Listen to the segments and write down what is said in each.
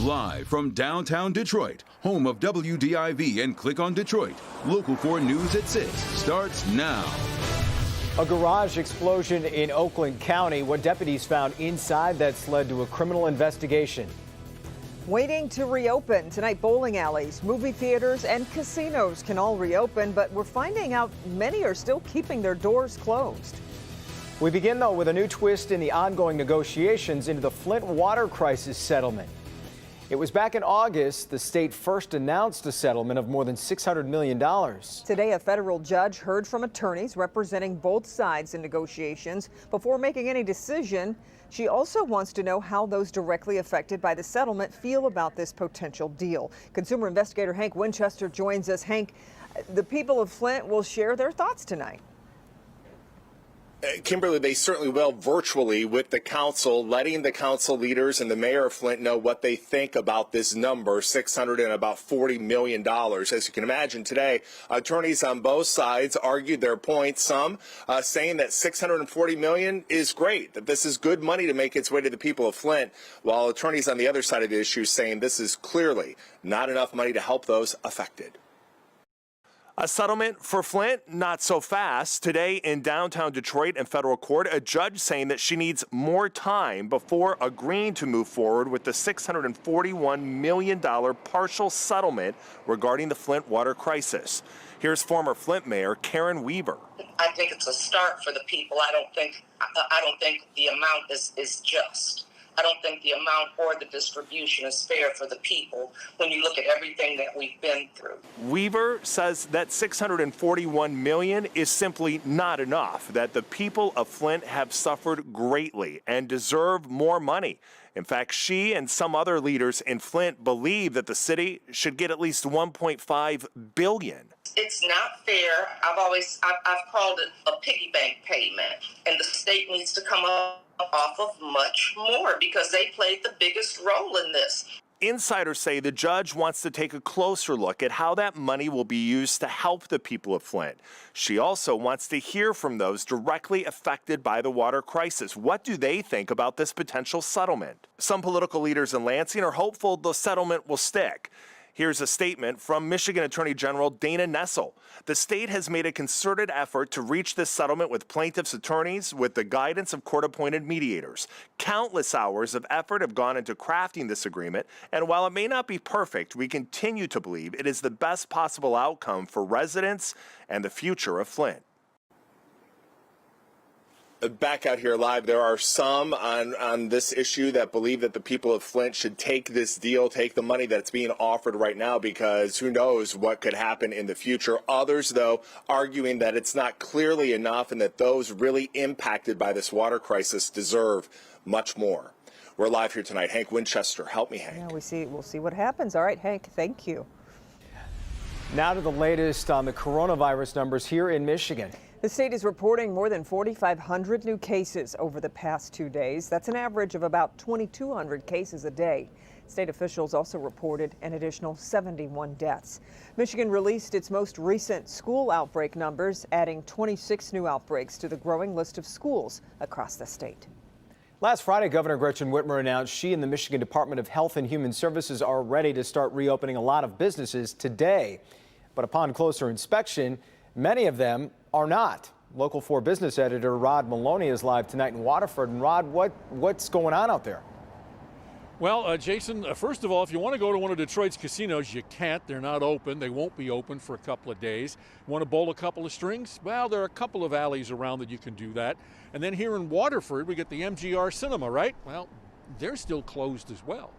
Live from downtown Detroit, home of WDIV and Click on Detroit, Local 4 News at 6 starts now. A garage explosion in Oakland County. What deputies found inside that's led to a criminal investigation. Waiting to reopen. Tonight, bowling alleys, movie theaters, and casinos can all reopen, but we're finding out many are still keeping their doors closed. We begin, though, with a new twist in the ongoing negotiations into the Flint water crisis settlement. It was back in August the state first announced a settlement of more than $600 million. Today, a federal judge heard from attorneys representing both sides in negotiations before making any decision. She also wants to know how those directly affected by the settlement feel about this potential deal. Consumer investigator Hank Winchester joins us. Hank, the people of Flint will share their thoughts tonight. Kimberly, they certainly will virtually with the council, letting the council leaders and the mayor of Flint know what they think about this number, $640 million. As you can imagine today, attorneys on both sides argued their points, some saying that $640 million is great, that this is good money to make its way to the people of Flint, while attorneys on the other side of the issue saying this is clearly not enough money to help those affected. A settlement for Flint, not so fast. Today in downtown Detroit in federal court, a judge saying that she needs more time before agreeing to move forward with the $641 million partial settlement regarding the Flint water crisis. Here's former Flint Mayor Karen Weaver. I think it's a start for the people. I don't think the amount is just. I don't think the amount or the distribution is fair for the people when you look at everything that we've been through. Weaver says that $641 million is simply not enough, that the people of Flint have suffered greatly and deserve more money. In fact, she and some other leaders in Flint believe that the city should get at least $1.5 billion. It's not fair. I've called it a piggy bank payment, and the state needs to come up off of much more because they played the biggest role in this. Insiders say the judge wants to take a closer look at how that money will be used to help the people of Flint. She also wants to hear from those directly affected by the water crisis. What do they think about this potential settlement? Some political leaders in Lansing are hopeful the settlement will stick. Here's a statement from Michigan Attorney General Dana Nessel. The state has made a concerted effort to reach this settlement with plaintiffs' attorneys with the guidance of court-appointed mediators. Countless hours of effort have gone into crafting this agreement, and while it may not be perfect, we continue to believe it is the best possible outcome for residents and the future of Flint. Back out here live, there are some on this issue that believe that the people of Flint should take this deal, take the money that's being offered right now, because who knows what could happen in the future. Others, though, arguing that it's not clearly enough and that those really impacted by this water crisis deserve much more. We're live here tonight. Hank Winchester, help me, Hank. Yeah, we'll see what happens. All right, Hank, thank you. Now to the latest on the coronavirus numbers here in Michigan. The state is reporting more than 4,500 new cases over the past 2 days. That's an average of about 2,200 cases a day. State officials also reported an additional 71 deaths. Michigan released its most recent school outbreak numbers, adding 26 new outbreaks to the growing list of schools across the state. Last Friday, Governor Gretchen Whitmer announced she and the Michigan Department of Health and Human Services are ready to start reopening a lot of businesses today. But upon closer inspection, many of them are not. Local 4 business editor Rod Maloney is live tonight in Waterford. And Rod, what's going on out there? Well, Jason, first of all, if you want to go to one of Detroit's casinos, you can't. They're not open. They won't be open for a couple of days. Want to bowl a couple of strings? Well, there are a couple of alleys around that you can do that. And then here in Waterford, we get the MGR Cinema, right? Well, they're still closed as well.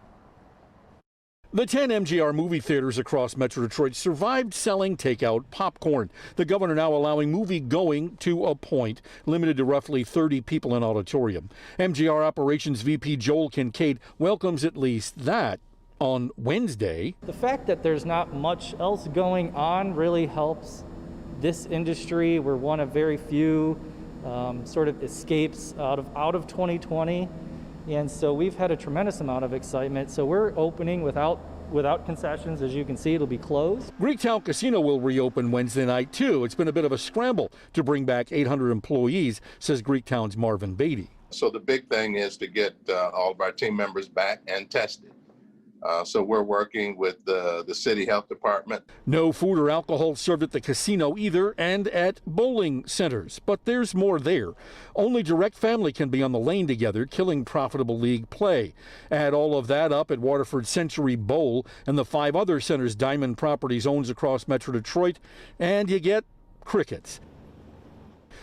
The 10 MGR movie theaters across Metro Detroit survived selling takeout popcorn. The governor now allowing movie going to a point, limited to roughly 30 people in auditorium. MGR Operations VP Joel Kincaid welcomes at least that on Wednesday. The fact that there's not much else going on really helps this industry. We're one of very few sort of escapes out of 2020. And so we've had a tremendous amount of excitement. So we're opening without concessions. As you can see, it'll be closed. Greektown Casino will reopen Wednesday night, too. It's been a bit of a scramble to bring back 800 employees, says Greektown's Marvin Beatty. So the big thing is to get all of our team members back and tested. So we're working with the city health department. No food or alcohol served at the casino either, and at bowling centers. But there's more there. Only direct family can be on the lane together, killing profitable league play. Add all of that up at Waterford Century Bowl and the 5 other centers Diamond Properties owns across Metro Detroit, and you get crickets.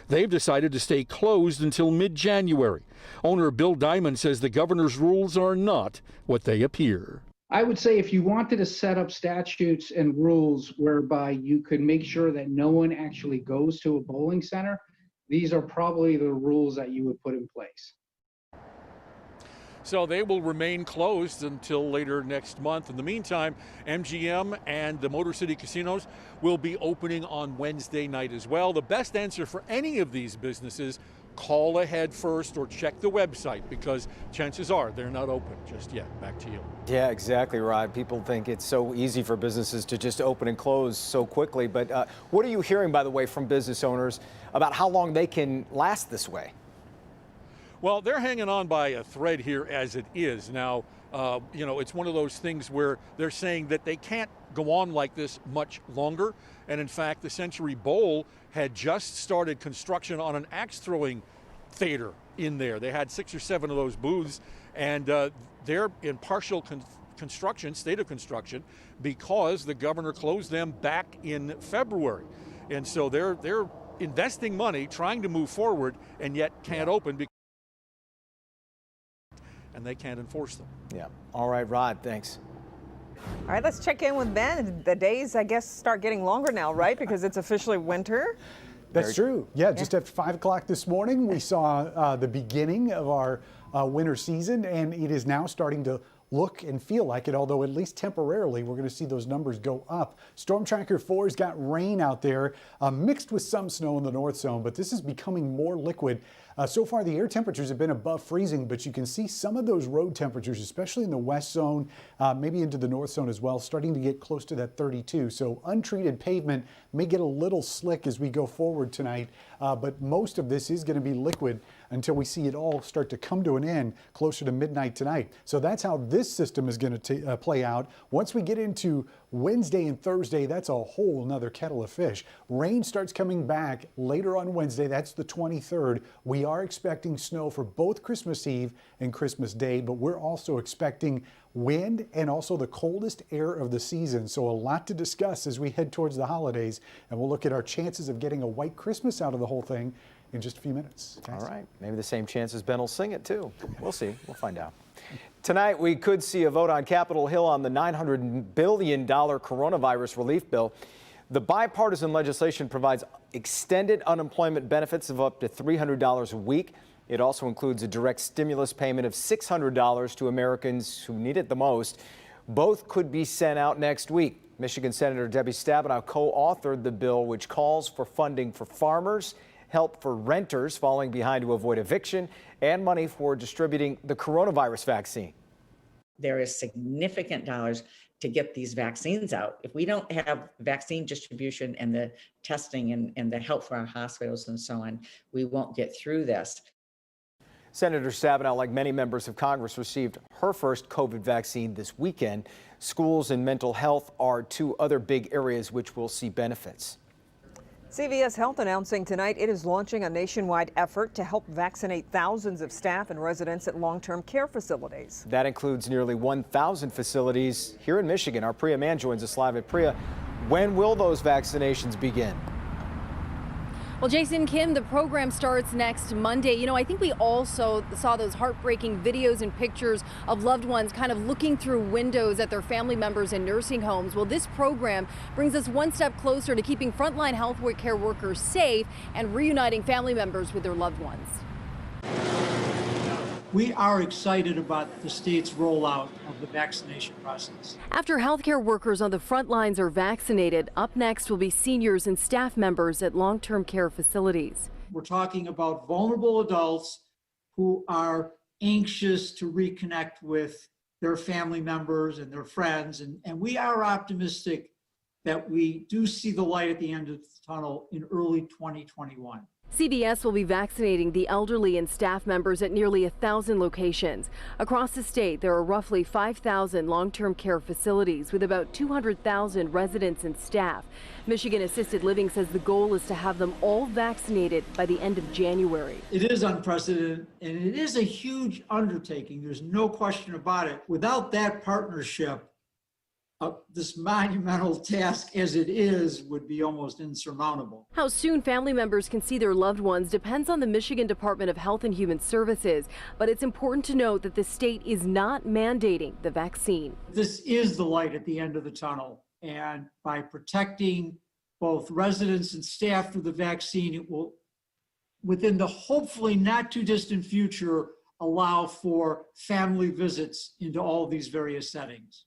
They've decided to stay closed until mid-January. Owner Bill Diamond says the governor's rules are not what they appear. I would say if you wanted to set up statutes and rules whereby you could make sure that no one actually goes to a bowling center, these are probably the rules that you would put in place. So they will remain closed until later next month. In the meantime, MGM and the Motor City casinos will be opening on Wednesday night as well. The best answer for any of these businesses, call ahead first or check the website, because chances are they're not open just yet. Back to you. Yeah, exactly, Rod. People think it's so easy for businesses to just open and close so quickly. But what are you hearing, by the way, from business owners about how long they can last this way? Well, they're hanging on by a thread here as it is. Now, it's one of those things where they're saying that they can't go on like this much longer. And in fact, the Century Bowl had just started construction on an axe throwing theater in there. They had 6 or 7 of those booths, and they're in partial construction, state of construction, because the governor closed them back in February. And so they're investing money, trying to move forward, and yet can't open because and they can't enforce them. Yeah. All right, Rod, thanks. All right, let's check in with Ben. The days, I guess, start getting longer now, right? Because it's officially winter. That's true. Yeah, just after 5 o'clock this morning, we saw the beginning of our winter season, and it is now starting to look and feel like it, although at least temporarily we're going to see those numbers go up. Storm Tracker 4's got rain out there, mixed with some snow in the north zone, but this is becoming more liquid. So far, the air temperatures have been above freezing, but you can see some of those road temperatures, especially in the west zone, maybe into the north zone as well, starting to get close to that 32. So untreated pavement may get a little slick as we go forward tonight, but most of this is going to be liquid until we see it all start to come to an end closer to midnight tonight. So that's how this system is going to play out. Once we get into Wednesday and Thursday, that's a whole nother kettle of fish. Rain starts coming back later on Wednesday. That's the 23rd. We are expecting snow for both Christmas Eve and Christmas Day, but we're also expecting wind and also the coldest air of the season. So a lot to discuss as we head towards the holidays, and we'll look at our chances of getting a white Christmas out of the whole thing in just a few minutes. All right. Maybe the same chances Ben will sing it too. We'll see. We'll find out. Tonight, we could see a vote on Capitol Hill on the $900 billion coronavirus relief bill. The bipartisan legislation provides extended unemployment benefits of up to $300 a week. It also includes a direct stimulus payment of $600 to Americans who need it the most. Both could be sent out next week. Michigan Senator Debbie Stabenow co-authored the bill, which calls for funding for farmers, help for renters falling behind to avoid eviction, and money for distributing the coronavirus vaccine. There is significant dollars to get these vaccines out. If we don't have vaccine distribution and the testing and the help for our hospitals and so on, we won't get through this. Senator Stabenow, like many members of Congress, received her first COVID vaccine this weekend. Schools and mental health are 2 other big areas which will see benefits. CVS Health announcing tonight it is launching a nationwide effort to help vaccinate thousands of staff and residents at long-term care facilities. That includes nearly 1,000 facilities here in Michigan. Our Priya Mann joins us live at Priya. When will those vaccinations begin? Well, Jason, Kim, the program starts next Monday. You know, I think we also saw those heartbreaking videos and pictures of loved ones kind of looking through windows at their family members in nursing homes. Well, this program brings us one step closer to keeping frontline health care workers safe and reuniting family members with their loved ones. We are excited about the state's rollout of the vaccination process. After healthcare workers on the front lines are vaccinated, up next will be seniors and staff members at long-term care facilities. We're talking about vulnerable adults who are anxious to reconnect with their family members and their friends. And we are optimistic that we do see the light at the end of the tunnel in early 2021. CVS will be vaccinating the elderly and staff members at nearly 1,000 locations. Across the state, there are roughly 5,000 long-term care facilities with about 200,000 residents and staff. Michigan Assisted Living says the goal is to have them all vaccinated by the end of January. It is unprecedented, and it is a huge undertaking. There's no question about it. Without that partnership, this monumental task as it is would be almost insurmountable. How soon family members can see their loved ones depends on the Michigan Department of Health and Human Services, but it's important to note that the state is not mandating the vaccine. This is the light at the end of the tunnel, and by protecting both residents and staff through the vaccine, it will, within the hopefully not too distant future, allow for family visits into all these various settings.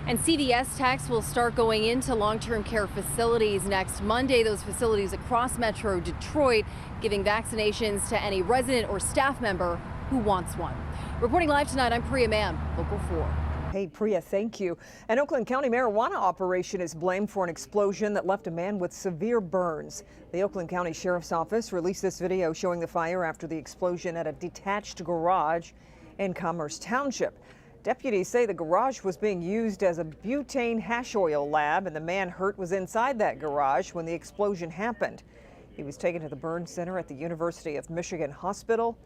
And CVS techs will start going into long-term care facilities next Monday. Those facilities across Metro Detroit, giving vaccinations to any resident or staff member who wants one. Reporting live tonight, I'm Priya Mann, Local 4. Hey, Priya, thank you. An Oakland County marijuana operation is blamed for an explosion that left a man with severe burns. The Oakland County Sheriff's Office released this video showing the fire after the explosion at a detached garage in Commerce Township. Deputies say the garage was being used as a butane hash oil lab, and the man hurt was inside that garage when the explosion happened. He was taken to the burn center at the University of Michigan Hospital.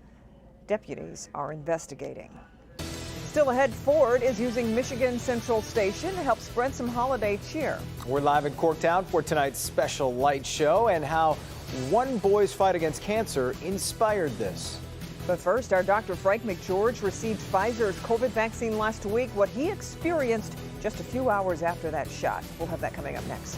Deputies are investigating. Still ahead, Ford is using Michigan Central Station to help spread some holiday cheer. We're live in Corktown for tonight's special light show and how one boy's fight against cancer inspired this. But first, our Dr. Frank McGeorge received Pfizer's COVID vaccine last week, what he experienced just a few hours after that shot. We'll have that coming up next.